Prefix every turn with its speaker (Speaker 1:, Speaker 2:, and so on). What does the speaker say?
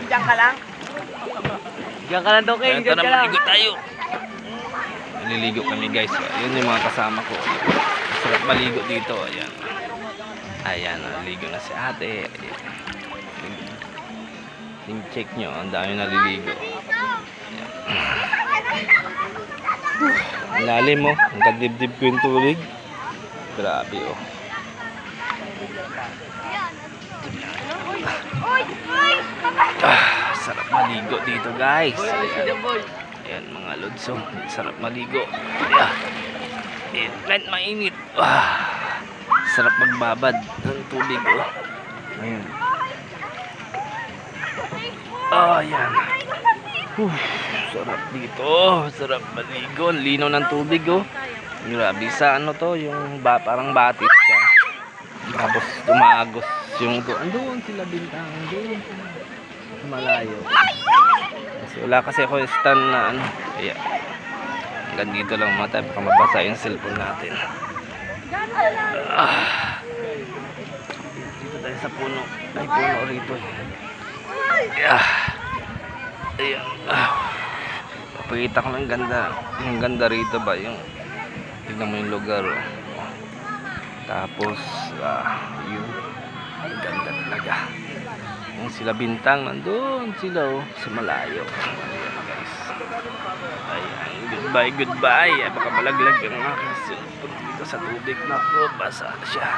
Speaker 1: Diyan ka lang? Diyan ka lang daw kayo.
Speaker 2: Ayan, tara, maligo tayo. Naliligo kami guys. Yun yung mga kasama ko. Sarap maligo dito. Ayan. Ayan, naliligo na si ate. Ayan. Check nyo, ang dami naliligo. Ayan. Ang lalim mo. Ang kadibdib ko yung tubig. Grabe oh. Sarap maligo dito guys. Ayan mga lodso, sarap maligo. Ayan, mainit. Sarap magbabad ng tubig oh. Ayan. Ayan. Sarap dito. Sarap maligo. Linaw ng tubig oh. Grabe sa ano to, yung parang batik siya. Tapos tumagos yung doon sila bintang doon. Malayo. Kasi wala kasi ako stand na ano. Kaya hanggang dito lang mga tayo baka mabasa yung cellphone natin. Dito tayo sa puno. Ay puno rito. Ayan. Papakita ko ng ganda. Yung ganda rito ba yung tignan mo yung lugar oh. Tapos yun ang ganda talaga. Yung sila bintang nandun sila oh, sa malayo. Ayan guys. Ayan, goodbye. Baka malaglag ang aking cellphone dito sa tubig na po. Basa siya.